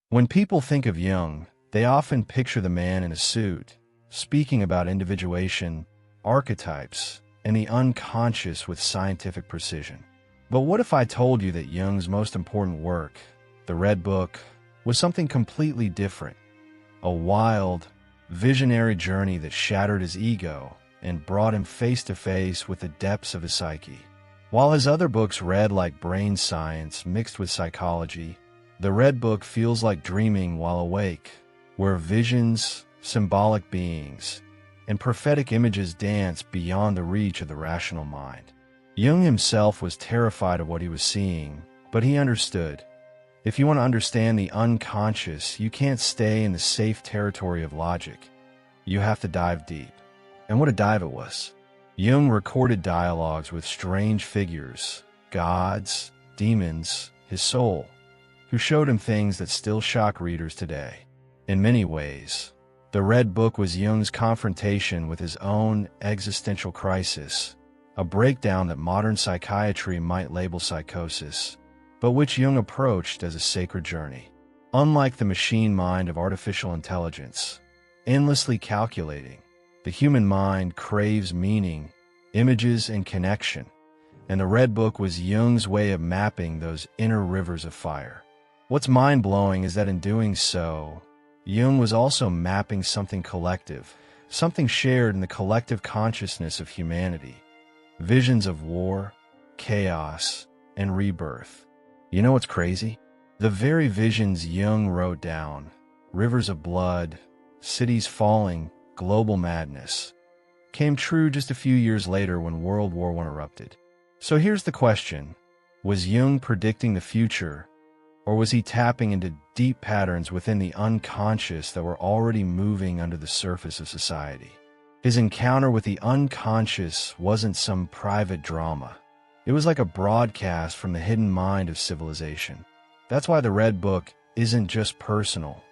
When people think of Jung, they often picture the man in a suit, speaking about individuation, archetypes, and the unconscious with scientific precision. But what if I told you that Jung's most important work, the Red Book, was something completely different? A wild, visionary journey that shattered his ego and brought him face to face with the depths of his psyche. While his other books read like brain science mixed with psychology, the Red Book feels like dreaming while awake, where visions, symbolic beings, and prophetic images dance beyond the reach of the rational mind. Jung himself was terrified of what he was seeing, but he understood. If you want to understand the unconscious, you can't stay in the safe territory of logic. You have to dive deep. And what a dive it was. Jung recorded dialogues with strange figures, gods, demons, his soul, who showed him things that still shock readers today. In many ways, the Red Book was Jung's confrontation with his own existential crisis, a breakdown that modern psychiatry might label psychosis, but which Jung approached as a sacred journey. Unlike the machine mind of artificial intelligence, endlessly calculating, the human mind craves meaning, images, and connection, and the Red Book was Jung's way of mapping those inner rivers of fire. What's mind-blowing is that in doing so, Jung was also mapping something collective, something shared in the collective consciousness of humanity. Visions of war, chaos, and rebirth. You know what's crazy? The very visions Jung wrote down, rivers of blood, cities falling, global madness, came true just a few years later when World War I erupted. So here's the question. Was Jung predicting the future, or was he tapping into deep patterns within the unconscious that were already moving under the surface of society? His encounter with the unconscious wasn't some private drama. It was like a broadcast from the hidden mind of civilization. That's why the Red Book isn't just personal.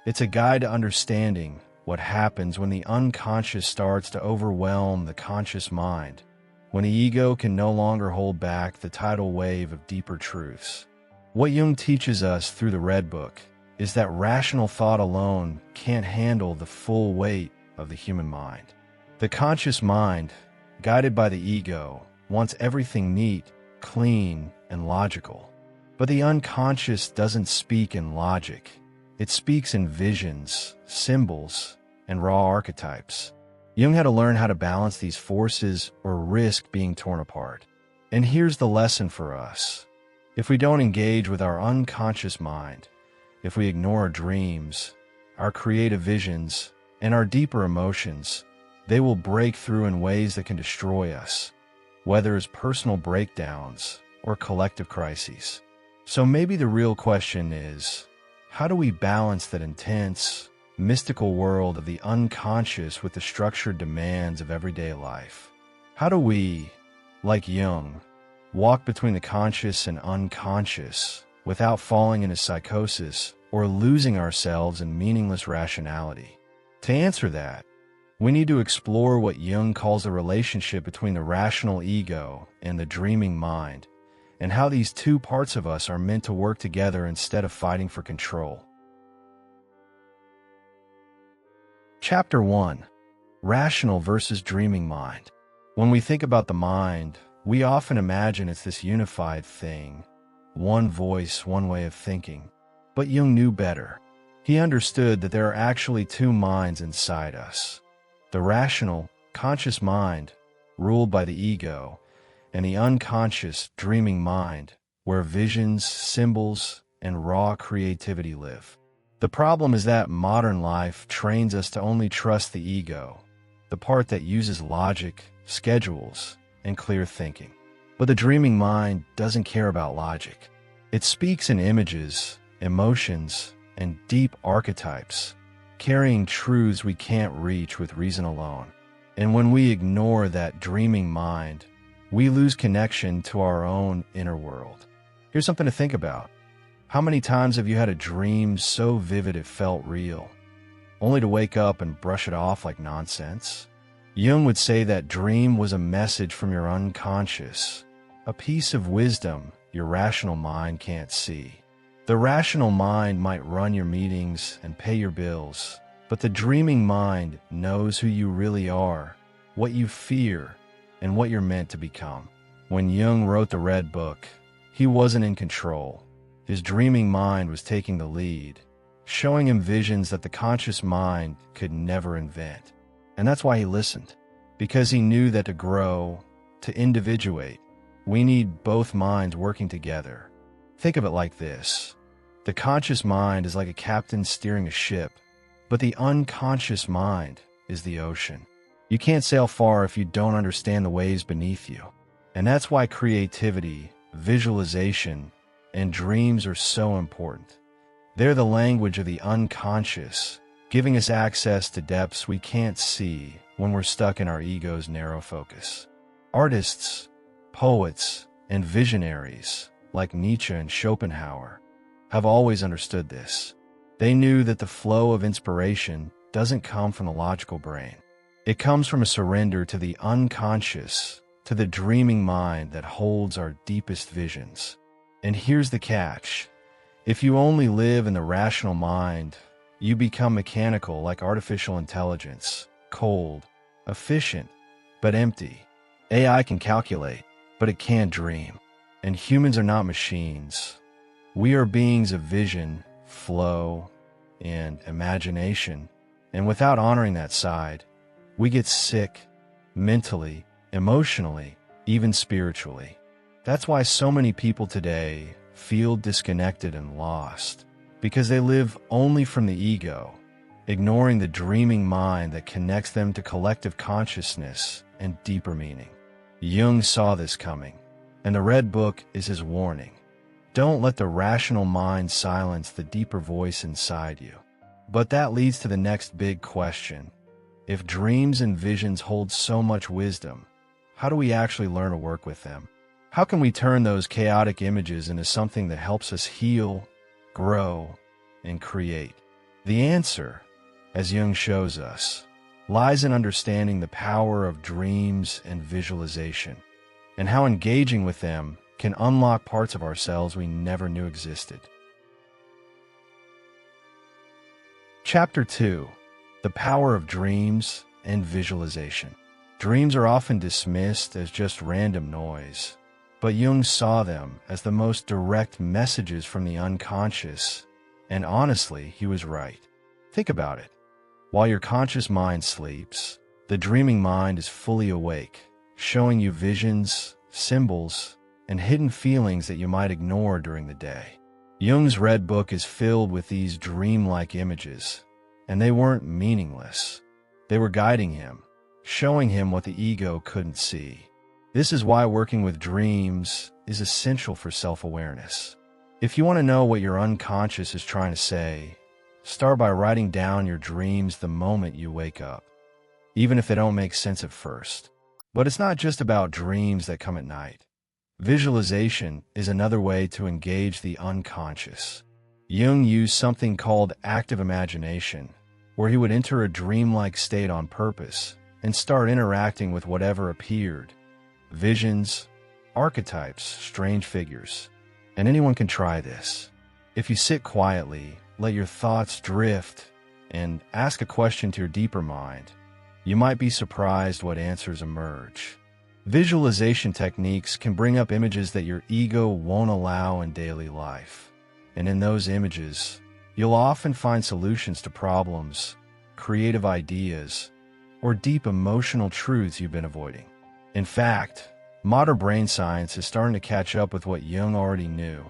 It's a guide to understanding what happens when the unconscious starts to overwhelm the conscious mind, when the ego can no longer hold back the tidal wave of deeper truths. What Jung teaches us through the Red Book is that rational thought alone can't handle the full weight of the human mind. The conscious mind, guided by the ego, wants everything neat, clean, and logical. But the unconscious doesn't speak in logic. It speaks in visions, symbols, and raw archetypes. Jung had to learn how to balance these forces or risk being torn apart. And here's the lesson for us. If we don't engage with our unconscious mind, if we ignore our dreams, our creative visions, and our deeper emotions, they will break through in ways that can destroy us, whether as personal breakdowns or collective crises. So maybe the real question is, how do we balance that intense, mystical world of the unconscious with the structured demands of everyday life? How do we, like Jung, walk between the conscious and unconscious without falling into psychosis or losing ourselves in meaningless rationality? To answer that, we need to explore what Jung calls the relationship between the rational ego and the dreaming mind, and how these two parts of us are meant to work together instead of fighting for control. Chapter 1. Rational versus Dreaming Mind. When we think about the mind, we often imagine it's this unified thing, one voice, one way of thinking. But Jung knew better. He understood that there are actually two minds inside us. The rational, conscious mind, ruled by the ego, and the unconscious, dreaming mind, where visions, symbols, and raw creativity live. The problem is that modern life trains us to only trust the ego, the part that uses logic, schedules, and clear thinking. But the dreaming mind doesn't care about logic. It speaks in images, emotions, and deep archetypes, carrying truths we can't reach with reason alone. And when we ignore that dreaming mind, we lose connection to our own inner world. Here's something to think about. How many times have you had a dream so vivid it felt real, only to wake up and brush it off like nonsense? Jung would say that dream was a message from your unconscious, a piece of wisdom your rational mind can't see. The rational mind might run your meetings and pay your bills, but the dreaming mind knows who you really are, what you fear, and what you're meant to become. When Jung wrote the Red Book, he wasn't in control. His dreaming mind was taking the lead, showing him visions that the conscious mind could never invent. And that's why he listened, because he knew that to grow, to individuate, we need both minds working together. Think of it like this. The conscious mind is like a captain steering a ship, but the unconscious mind is the ocean. You can't sail far if you don't understand the waves beneath you. And that's why creativity, visualization, and dreams are so important. They're the language of the unconscious, giving us access to depths we can't see when we're stuck in our ego's narrow focus. Artists, poets, and visionaries, like Nietzsche and Schopenhauer, have always understood this. They knew that the flow of inspiration doesn't come from the logical brain. It comes from a surrender to the unconscious, to the dreaming mind that holds our deepest visions. And here's the catch. If you only live in the rational mind, you become mechanical like artificial intelligence, cold, efficient, but empty. AI can calculate, but it can't dream. And humans are not machines. We are beings of vision, flow, and imagination. And without honoring that side, we get sick, mentally, emotionally, even spiritually. That's why so many people today feel disconnected and lost, because they live only from the ego, ignoring the dreaming mind that connects them to collective consciousness and deeper meaning. Jung saw this coming, and the Red Book is his warning. Don't let the rational mind silence the deeper voice inside you. But that leads to the next big question. If dreams and visions hold so much wisdom, how do we actually learn to work with them? How can we turn those chaotic images into something that helps us heal, grow, and create? The answer, as Jung shows us, lies in understanding the power of dreams and visualization, and how engaging with them can unlock parts of ourselves we never knew existed. Chapter 2. The Power of Dreams and Visualization. Dreams are often dismissed as just random noise, but Jung saw them as the most direct messages from the unconscious, and honestly, he was right. Think about it. While your conscious mind sleeps, the dreaming mind is fully awake, showing you visions, symbols, and hidden feelings that you might ignore during the day. Jung's Red Book is filled with these dreamlike images, and they weren't meaningless. They were guiding him, showing him what the ego couldn't see. This is why working with dreams is essential for self-awareness. If you want to know what your unconscious is trying to say, start by writing down your dreams the moment you wake up, even if they don't make sense at first. But it's not just about dreams that come at night. Visualization is another way to engage the unconscious. Jung used something called active imagination, where he would enter a dreamlike state on purpose and start interacting with whatever appeared. Visions, archetypes, strange figures. And anyone can try this. If you sit quietly, let your thoughts drift, and ask a question to your deeper mind, you might be surprised what answers emerge. Visualization techniques can bring up images that your ego won't allow in daily life. And in those images, you'll often find solutions to problems, creative ideas, or deep emotional truths you've been avoiding. In fact, modern brain science is starting to catch up with what Jung already knew.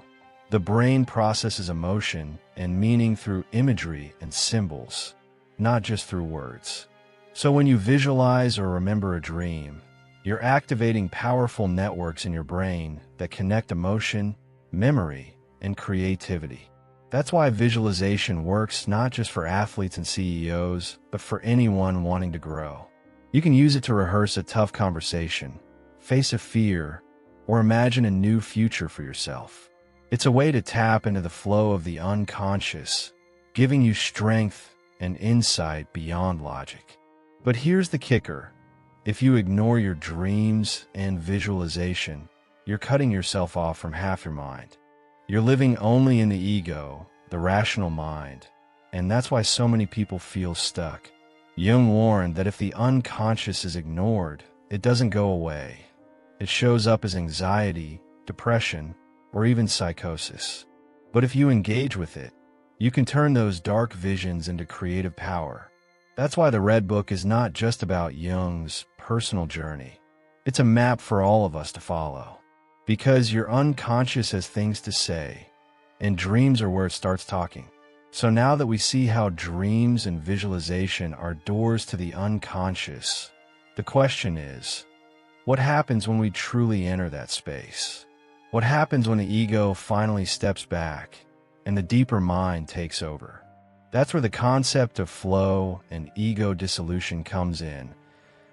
The brain processes emotion and meaning through imagery and symbols, not just through words. So when you visualize or remember a dream, you're activating powerful networks in your brain that connect emotion, memory, and creativity. That's why visualization works not just for athletes and CEOs, but for anyone wanting to grow. You can use it to rehearse a tough conversation, face a fear, or imagine a new future for yourself. It's a way to tap into the flow of the unconscious, giving you strength and insight beyond logic. But here's the kicker. If you ignore your dreams and visualization, you're cutting yourself off from half your mind. You're living only in the ego, the rational mind, and that's why so many people feel stuck. Jung warned that if the unconscious is ignored, it doesn't go away. It shows up as anxiety, depression, or even psychosis. But if you engage with it, you can turn those dark visions into creative power. That's why the Red Book is not just about Jung's personal journey. It's a map for all of us to follow. Because your unconscious has things to say, and dreams are where it starts talking. So now that we see how dreams and visualization are doors to the unconscious, the question is, what happens when we truly enter that space? What happens when the ego finally steps back and the deeper mind takes over? That's where the concept of flow and ego dissolution comes in,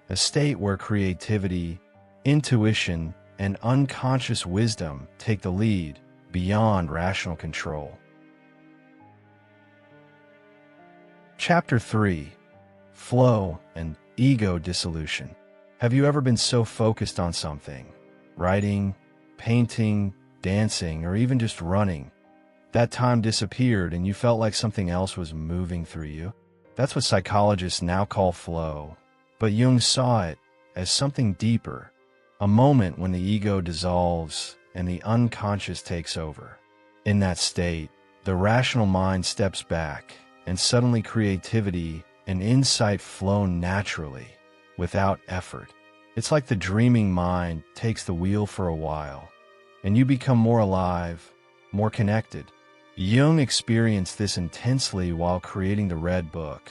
a state where creativity, intuition, and unconscious wisdom take the lead beyond rational control. Chapter 3. Flow and Ego Dissolution. Have you ever been so focused on something, writing, painting, dancing, or even just running, that time disappeared and you felt like something else was moving through you? That's what psychologists now call flow, but Jung saw it as something deeper, a moment when the ego dissolves and the unconscious takes over. In that state, the rational mind steps back, and suddenly creativity and insight flow naturally, without effort. It's like the dreaming mind takes the wheel for a while, and you become more alive, more connected. Jung experienced this intensely while creating the Red Book,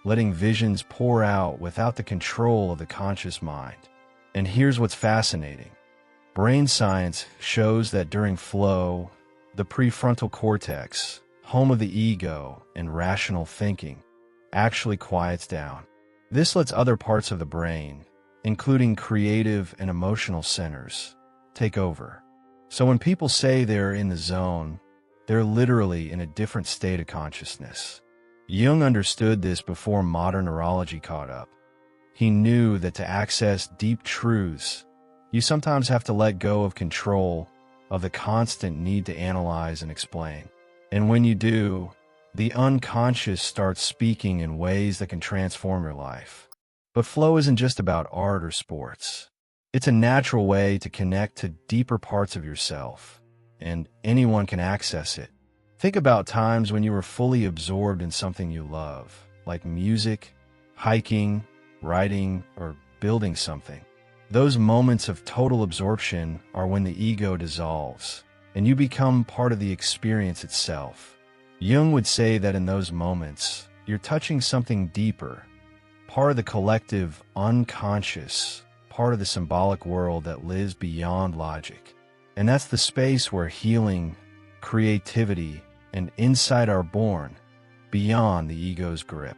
letting visions pour out without the control of the conscious mind. And here's what's fascinating. Brain science shows that during flow, the prefrontal cortex, home of the ego and rational thinking, actually quiets down. This lets other parts of the brain, including creative and emotional centers, take over. So when people say they're in the zone, they're literally in a different state of consciousness. Jung understood this before modern neurology caught up. He knew that to access deep truths, you sometimes have to let go of control, of the constant need to analyze and explain. And when you do, the unconscious starts speaking in ways that can transform your life. But flow isn't just about art or sports. It's a natural way to connect to deeper parts of yourself, and anyone can access it. Think about times when you were fully absorbed in something you love, like music, hiking, writing, or building something. Those moments of total absorption are when the ego dissolves, and you become part of the experience itself. Jung would say that in those moments, you're touching something deeper, part of the collective unconscious, part of the symbolic world that lives beyond logic. And that's the space where healing, creativity, and insight are born, beyond the ego's grip.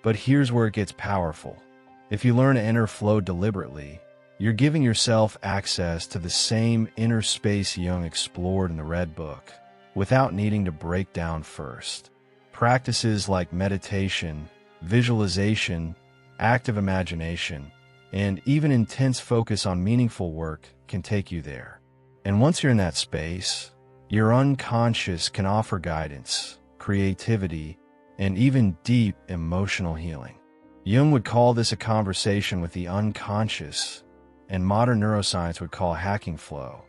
But here's where it gets powerful. If you learn to enter flow deliberately, you're giving yourself access to the same inner space Jung explored in the Red Book, without needing to break down first. Practices like meditation, visualization, active imagination, and even intense focus on meaningful work can take you there. And once you're in that space, your unconscious can offer guidance, creativity, and even deep emotional healing. Jung would call this a conversation with the unconscious, and modern neuroscience would call hacking flow.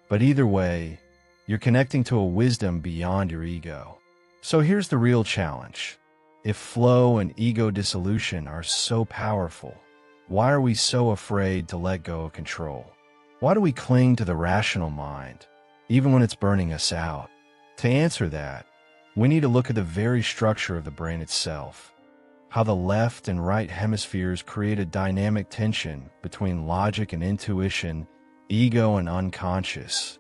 But either way, you're connecting to a wisdom beyond your ego. So here's the real challenge. If flow and ego dissolution are so powerful, why are we so afraid to let go of control? Why do we cling to the rational mind, even when it's burning us out? To answer that, we need to look at the very structure of the brain itself, how the left and right hemispheres create a dynamic tension between logic and intuition, ego and unconscious,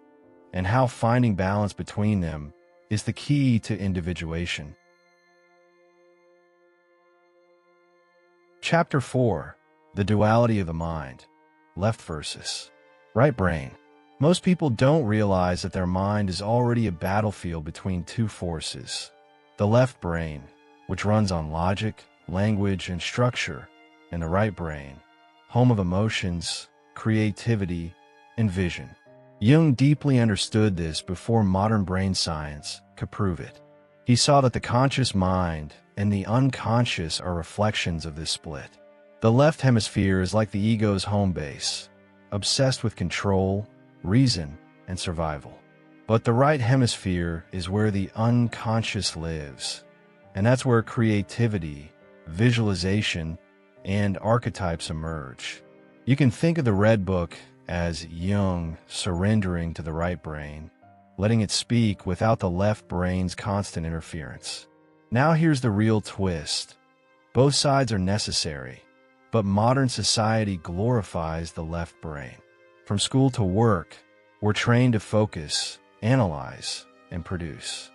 and how finding balance between them is the key to individuation. Chapter 4. The Duality of the Mind, Left versus Right Brain. Most people don't realize that their mind is already a battlefield between two forces. The left brain, which runs on logic, language, and structure, and the right brain, home of emotions, creativity, and vision. Jung deeply understood this before modern brain science could prove it. He saw that the conscious mind and the unconscious are reflections of this split. The left hemisphere is like the ego's home base, obsessed with control, reason, and survival. But the right hemisphere is where the unconscious lives, and that's where creativity, visualization, and archetypes emerge. You can think of the Red Book as Jung surrendering to the right brain, letting it speak without the left brain's constant interference. Now here's the real twist. Both sides are necessary, but modern society glorifies the left brain. From school to work, we're trained to focus, analyze, and produce.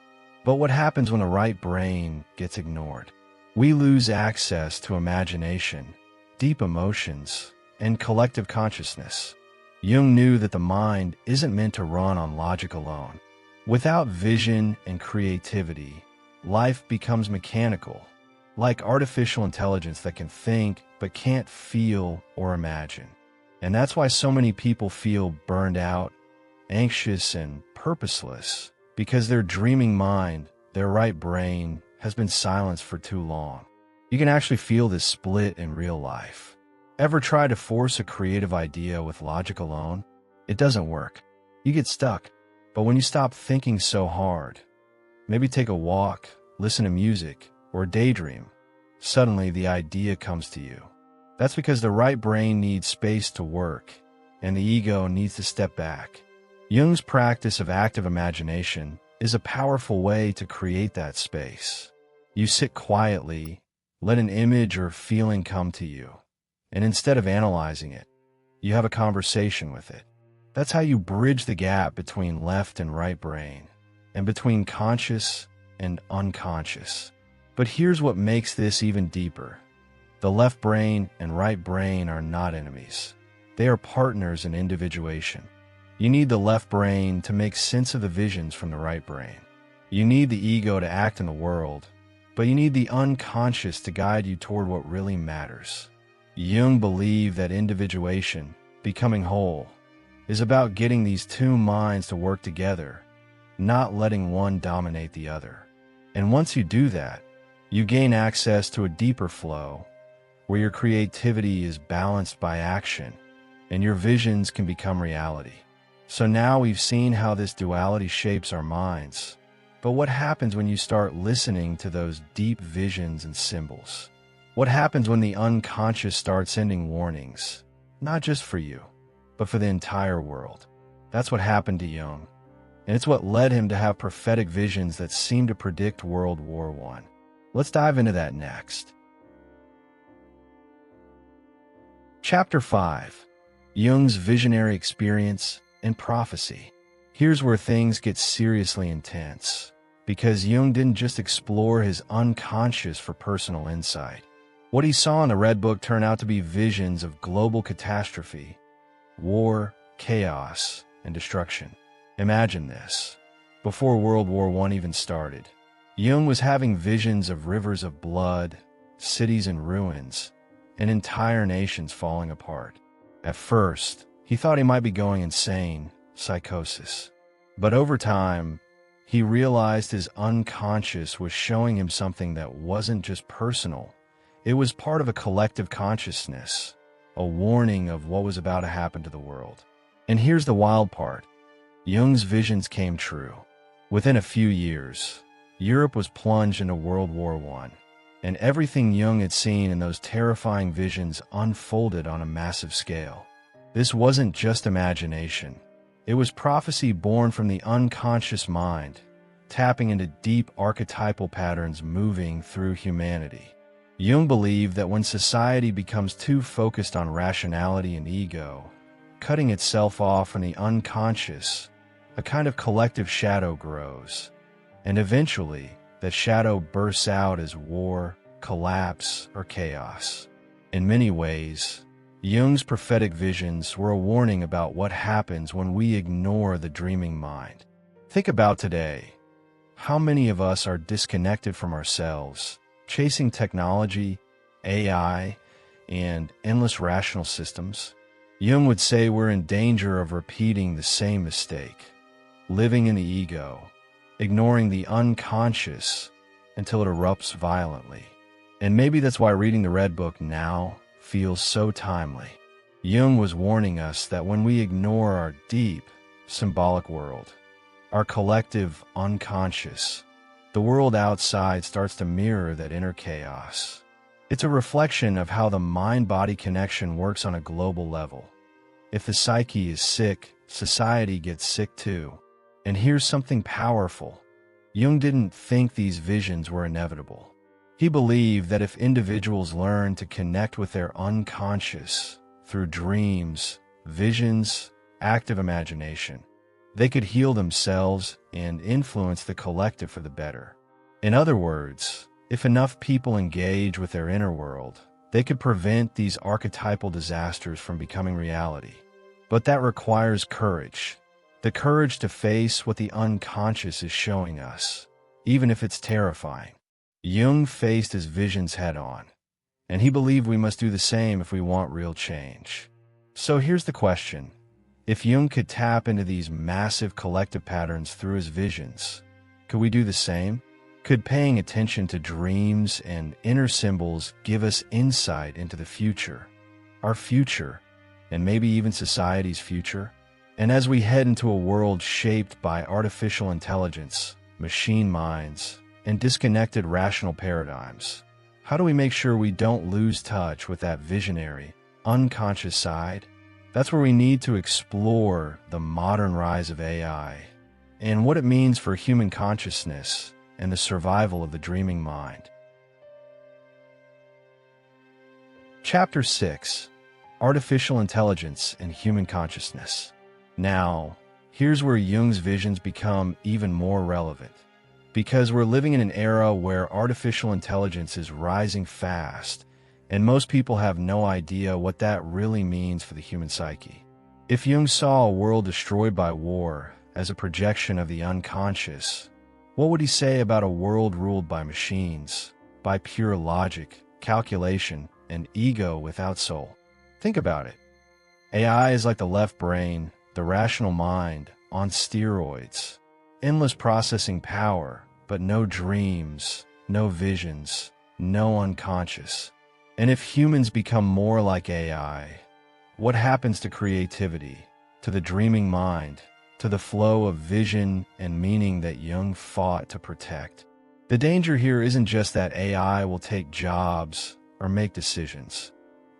But what happens when the right brain gets ignored? We lose access to imagination, deep emotions, and collective consciousness. Jung knew that the mind isn't meant to run on logic alone. Without vision and creativity, life becomes mechanical, like artificial intelligence that can think but can't feel or imagine. And that's why so many people feel burned out, anxious, and purposeless, because their dreaming mind, their right brain, has been silenced for too long. You can actually feel this split in real life. Ever try to force a creative idea with logic alone? It doesn't work. You get stuck. But when you stop thinking so hard, maybe take a walk, listen to music, or daydream, suddenly the idea comes to you. That's because the right brain needs space to work, and the ego needs to step back. Jung's practice of active imagination is a powerful way to create that space. You sit quietly, let an image or feeling come to you, and instead of analyzing it, you have a conversation with it. That's how you bridge the gap between left and right brain, and between conscious and unconscious. But here's what makes this even deeper. The left brain and right brain are not enemies. They are partners in individuation. You need the left brain to make sense of the visions from the right brain. You need the ego to act in the world, but you need the unconscious to guide you toward what really matters. Jung believed that individuation, becoming whole, is about getting these two minds to work together, not letting one dominate the other. And once you do that, you gain access to a deeper flow, where your creativity is balanced by action, and your visions can become reality. So now we've seen how this duality shapes our minds. But what happens when you start listening to those deep visions and symbols? What happens when the unconscious starts sending warnings, not just for you, but for the entire world? That's what happened to Jung, and it's what led him to have prophetic visions that seem to predict World War I. Let's dive into that next. Chapter 5. Jung's Visionary Experience and Prophecy. Here's where things get seriously intense, because Jung didn't just explore his unconscious for personal insight. What he saw in the Red Book turned out to be visions of global catastrophe, war, chaos, and destruction. Imagine this. Before World War I even started, Jung was having visions of rivers of blood, cities in ruins, and entire nations falling apart. At first, he thought he might be going insane, psychosis. But over time, he realized his unconscious was showing him something that wasn't just personal. It was part of a collective consciousness, a warning of what was about to happen to the world. And here's the wild part. Jung's visions came true. Within a few years, Europe was plunged into World War I, and everything Jung had seen in those terrifying visions unfolded on a massive scale. This wasn't just imagination. It was prophecy born from the unconscious mind, tapping into deep archetypal patterns moving through humanity. Jung believed that when society becomes too focused on rationality and ego, cutting itself off from the unconscious, a kind of collective shadow grows. And eventually, that shadow bursts out as war, collapse, or chaos. In many ways, Jung's prophetic visions were a warning about what happens when we ignore the dreaming mind. Think about today. How many of us are disconnected from ourselves, chasing technology, AI, and endless rational systems? Jung would say we're in danger of repeating the same mistake, living in the ego, ignoring the unconscious until it erupts violently. And maybe that's why reading the Red Book now feels so timely. Jung was warning us that when we ignore our deep, symbolic world, our collective unconscious, the world outside starts to mirror that inner chaos. It's a reflection of how the mind-body connection works on a global level. If the psyche is sick, society gets sick too. And here's something powerful. Jung didn't think these visions were inevitable. He believed that if individuals learn to connect with their unconscious through dreams, visions, active imagination, they could heal themselves and influence the collective for the better. In other words, if enough people engage with their inner world, they could prevent these archetypal disasters from becoming reality. But that requires courage. The courage to face what the unconscious is showing us, even if it's terrifying. Jung faced his visions head-on, and he believed we must do the same if we want real change. So here's the question. If Jung could tap into these massive collective patterns through his visions, could we do the same? Could paying attention to dreams and inner symbols give us insight into the future, our future, and maybe even society's future? And as we head into a world shaped by artificial intelligence, machine minds, and disconnected rational paradigms, how do we make sure we don't lose touch with that visionary, unconscious side? That's where we need to explore the modern rise of AI and what it means for human consciousness and the survival of the dreaming mind. Chapter 6: Artificial Intelligence and Human Consciousness. Now, here's where Jung's visions become even more relevant, because we're living in an era where artificial intelligence is rising fast, and most people have no idea what that really means for the human psyche. If Jung saw a world destroyed by war as a projection of the unconscious, what would he say about a world ruled by machines, by pure logic, calculation, and ego without soul? Think about it. AI is like the left brain, the rational mind, on steroids. Endless processing power, but no dreams, no visions, no unconscious. And if humans become more like AI, what happens to creativity, to the dreaming mind, to the flow of vision and meaning that Jung fought to protect? The danger here isn't just that AI will take jobs or make decisions.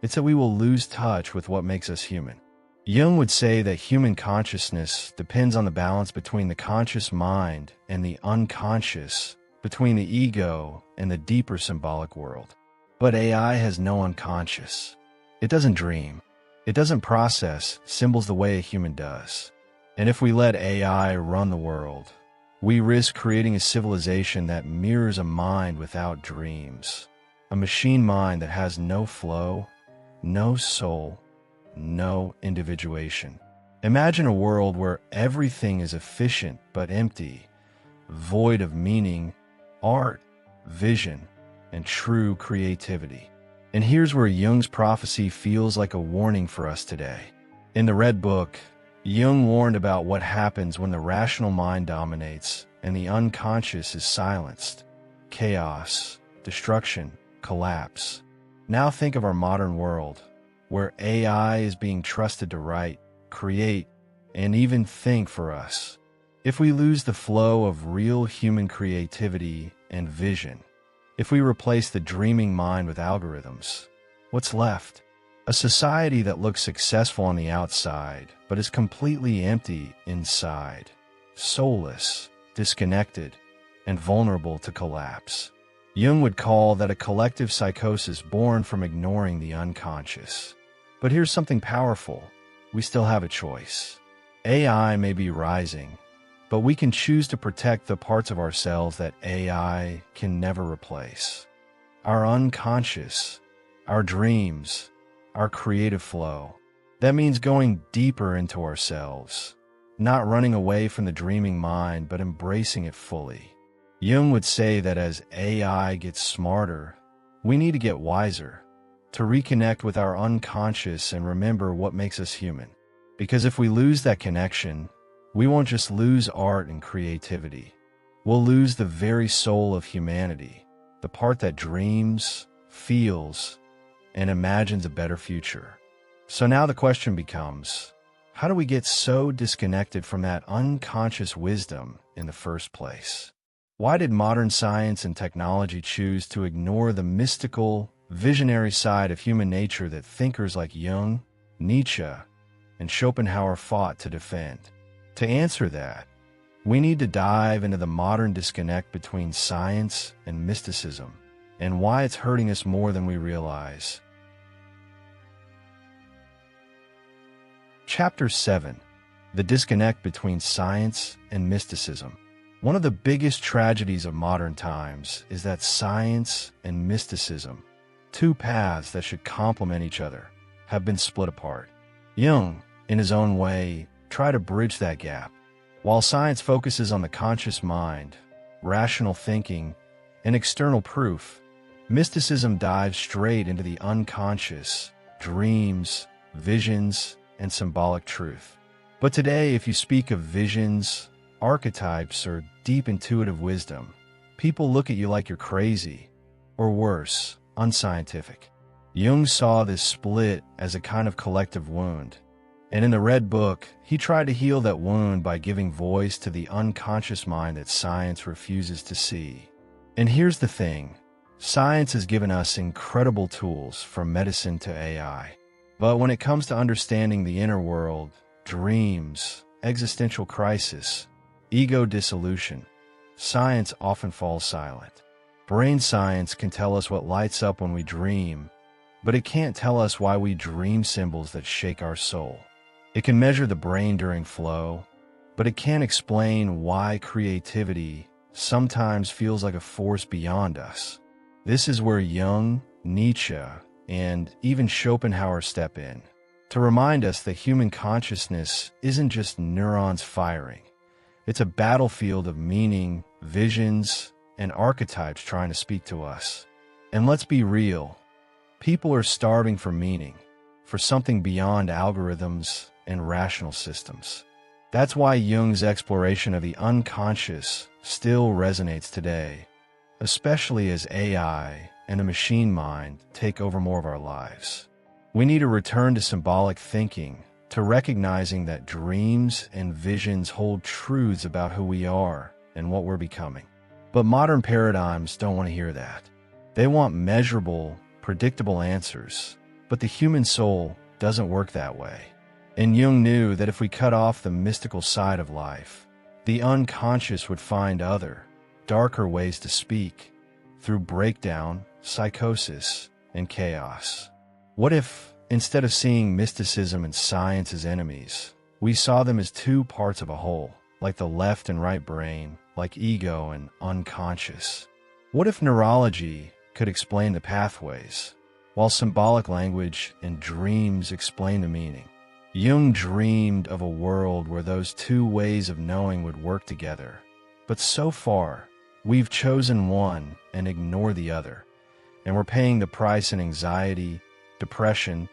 It's that we will lose touch with what makes us human. Jung would say that human consciousness depends on the balance between the conscious mind and the unconscious, between the ego and the deeper symbolic world. But AI has no unconscious. It doesn't dream. It doesn't process symbols the way a human does. And if we let AI run the world, we risk creating a civilization that mirrors a mind without dreams, a machine mind that has no flow, no soul, no individuation. Imagine a world where everything is efficient but empty, void of meaning, art, vision, and true creativity. And here's where Jung's prophecy feels like a warning for us today. In the Red Book, Jung warned about what happens when the rational mind dominates and the unconscious is silenced. Chaos, destruction, collapse. Now think of our modern world, where AI is being trusted to write, create, and even think for us. If we lose the flow of real human creativity and vision, if we replace the dreaming mind with algorithms, what's left? A society that looks successful on the outside, but is completely empty inside, soulless, disconnected, and vulnerable to collapse. Jung would call that a collective psychosis born from ignoring the unconscious. But here's something powerful. We still have a choice. AI may be rising, but we can choose to protect the parts of ourselves that AI can never replace. Our unconscious, our dreams, our creative flow. That means going deeper into ourselves, not running away from the dreaming mind, but embracing it fully. Jung would say that as AI gets smarter, we need to get wiser, to reconnect with our unconscious and remember what makes us human. Because if we lose that connection, we won't just lose art and creativity. We'll lose the very soul of humanity, the part that dreams, feels, and imagines a better future. So now the question becomes, how do we get so disconnected from that unconscious wisdom in the first place? Why did modern science and technology choose to ignore the mystical, visionary side of human nature that thinkers like Jung, Nietzsche, and Schopenhauer fought to defend? To answer that, we need to dive into the modern disconnect between science and mysticism, and why it's hurting us more than we realize. Chapter 7. The Disconnect Between Science and Mysticism. One of the biggest tragedies of modern times is that science and mysticism, two paths that should complement each other, have been split apart. Jung, in his own way, tried to bridge that gap. While science focuses on the conscious mind, rational thinking, and external proof, mysticism dives straight into the unconscious, dreams, visions, and symbolic truth. But today, if you speak of visions, archetypes, or deep intuitive wisdom, people look at you like you're crazy, or worse, unscientific. Jung saw this split as a kind of collective wound, and in the Red Book, he tried to heal that wound by giving voice to the unconscious mind that science refuses to see. And here's the thing, science has given us incredible tools from medicine to AI. But when it comes to understanding the inner world, dreams, existential crisis, ego dissolution, science often falls silent. Brain science can tell us what lights up when we dream, but it can't tell us why we dream symbols that shake our soul. It can measure the brain during flow, but it can't explain why creativity sometimes feels like a force beyond us. This is where Jung, Nietzsche, and even Schopenhauer step in, to remind us that human consciousness isn't just neurons firing. It's a battlefield of meaning, visions, and archetypes trying to speak to us. And let's be real, people are starving for meaning, for something beyond algorithms and rational systems. That's why Jung's exploration of the unconscious still resonates today, especially as AI and a machine mind take over more of our lives. We need to return to symbolic thinking, to recognizing that dreams and visions hold truths about who we are and what we're becoming. But modern paradigms don't want to hear that. They want measurable, predictable answers, but the human soul doesn't work that way. And Jung knew that if we cut off the mystical side of life, the unconscious would find other, darker ways to speak, through breakdown, psychosis, and chaos. What if, instead of seeing mysticism and science as enemies, we saw them as two parts of a whole, like the left and right brain, like ego and unconscious? What if neurology could explain the pathways, while symbolic language and dreams explain the meaning? Jung dreamed of a world where those two ways of knowing would work together. But so far, we've chosen one and ignored the other, and we're paying the price in anxiety, depression,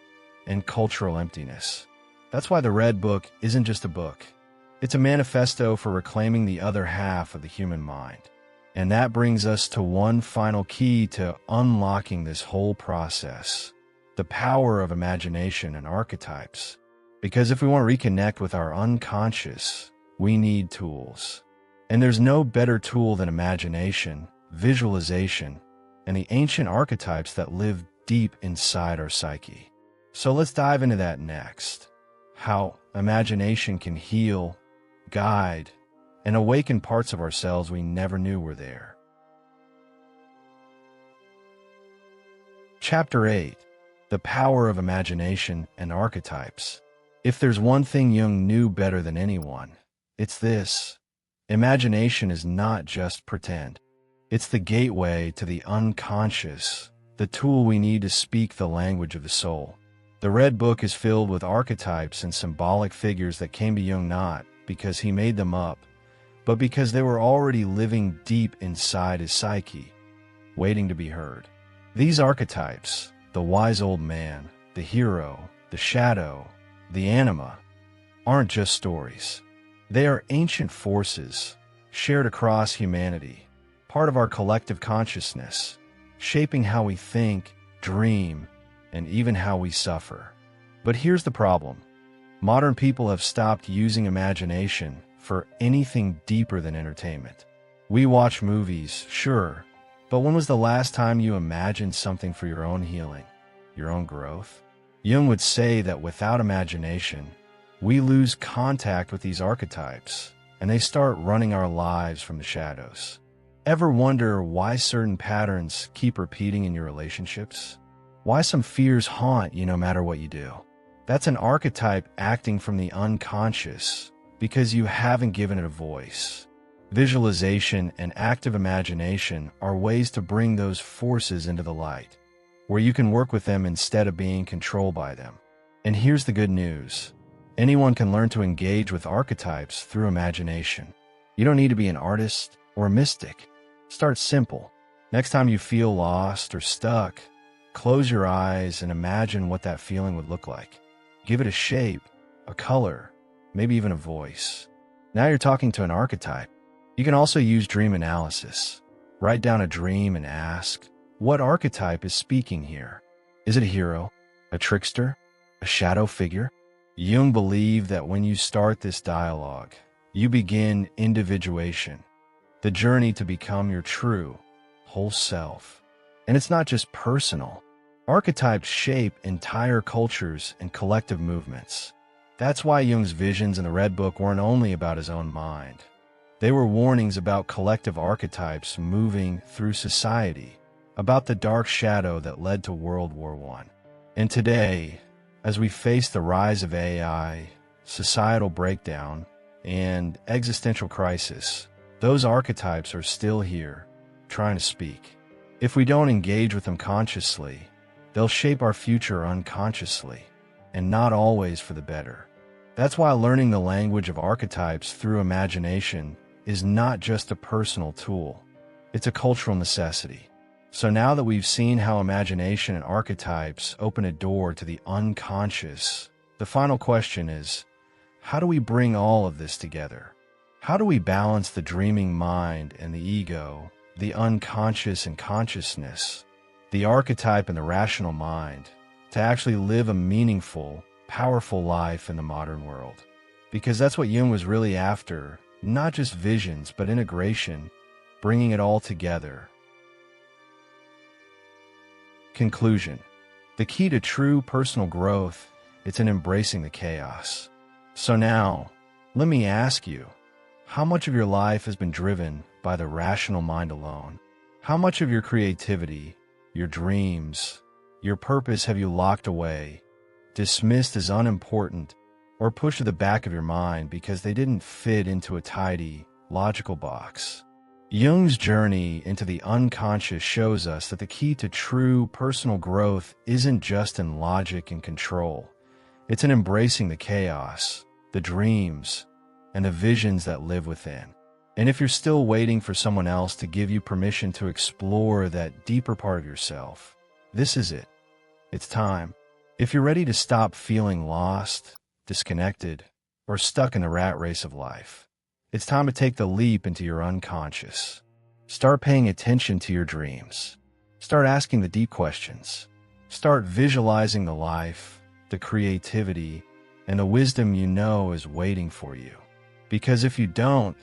and cultural emptiness. That's why the Red Book isn't just a book. It's a manifesto for reclaiming the other half of the human mind. And that brings us to one final key to unlocking this whole process: the power of imagination and archetypes. Because if we want to reconnect with our unconscious, we need tools. And there's no better tool than imagination, visualization, and the ancient archetypes that live deep inside our psyche. So let's dive into that next. How imagination can heal, guide, and awaken parts of ourselves we never knew were there. Chapter 8. The Power of Imagination and Archetypes. If there's one thing Jung knew better than anyone, it's this: imagination is not just pretend. It's the gateway to the unconscious, the tool we need to speak the language of the soul. The Red Book is filled with archetypes and symbolic figures that came to Jung not because he made them up, but because they were already living deep inside his psyche, waiting to be heard. These archetypes, the wise old man, the hero, the shadow, the anima, aren't just stories. They are ancient forces, shared across humanity, part of our collective consciousness, shaping how we think, dream, and even how we suffer. But here's the problem. Modern people have stopped using imagination for anything deeper than entertainment. We watch movies, sure, but when was the last time you imagined something for your own healing, your own growth? Jung would say that without imagination, we lose contact with these archetypes, and they start running our lives from the shadows. Ever wonder why certain patterns keep repeating in your relationships? Why some fears haunt you no matter what you do? That's an archetype acting from the unconscious because you haven't given it a voice. Visualization and active imagination are ways to bring those forces into the light, where you can work with them instead of being controlled by them. And here's the good news. Anyone can learn to engage with archetypes through imagination. You don't need to be an artist or a mystic. Start simple. Next time you feel lost or stuck, close your eyes and imagine what that feeling would look like. Give it a shape, a color, maybe even a voice. Now you're talking to an archetype. You can also use dream analysis. Write down a dream and ask, what archetype is speaking here? Is it a hero, a trickster, a shadow figure? Jung believed that when you start this dialogue, you begin individuation, the journey to become your true, whole self. And it's not just personal. Archetypes shape entire cultures and collective movements. That's why Jung's visions in the Red Book weren't only about his own mind. They were warnings about collective archetypes moving through society, about the dark shadow that led to World War I. And today, as we face the rise of AI, societal breakdown, and existential crisis, those archetypes are still here, trying to speak. If we don't engage with them consciously, they'll shape our future unconsciously, and not always for the better. That's why learning the language of archetypes through imagination is not just a personal tool, it's a cultural necessity. So now that we've seen how imagination and archetypes open a door to the unconscious, the final question is, how do we bring all of this together? How do we balance the dreaming mind and the ego, the unconscious and consciousness, the archetype and the rational mind, to actually live a meaningful, powerful life in the modern world? Because that's what Jung was really after, not just visions, but integration, bringing it all together. Conclusion. The key to true personal growth, it's in embracing the chaos. So now, let me ask you, how much of your life has been driven by the rational mind alone? How much of your creativity, your dreams, your purpose have you locked away, dismissed as unimportant, or pushed to the back of your mind because they didn't fit into a tidy, logical box? Jung's journey into the unconscious shows us that the key to true personal growth isn't just in logic and control. It's in embracing the chaos, the dreams, and the visions that live within. And if you're still waiting for someone else to give you permission to explore that deeper part of yourself, this is it. It's time. If you're ready to stop feeling lost, disconnected, or stuck in the rat race of life, it's time to take the leap into your unconscious. Start paying attention to your dreams. Start asking the deep questions. Start visualizing the life, the creativity, and the wisdom you know is waiting for you. Because if you don't,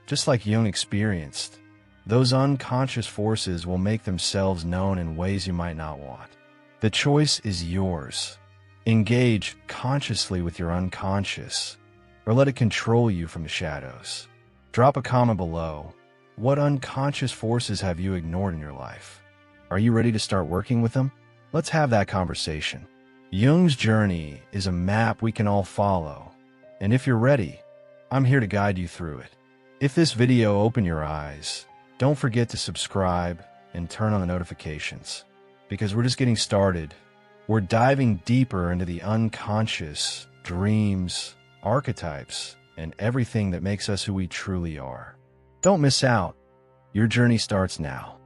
just like Jung experienced, those unconscious forces will make themselves known in ways you might not want. The choice is yours. Engage consciously with your unconscious, or let it control you from the shadows. Drop a comment below. What unconscious forces have you ignored in your life? Are you ready to start working with them? Let's have that conversation. Jung's journey is a map we can all follow, and if you're ready, I'm here to guide you through it. If this video opened your eyes, don't forget to subscribe and turn on the notifications, because we're just getting started. We're diving deeper into the unconscious, dreams, archetypes, and everything that makes us who we truly are. Don't miss out. Your journey starts now.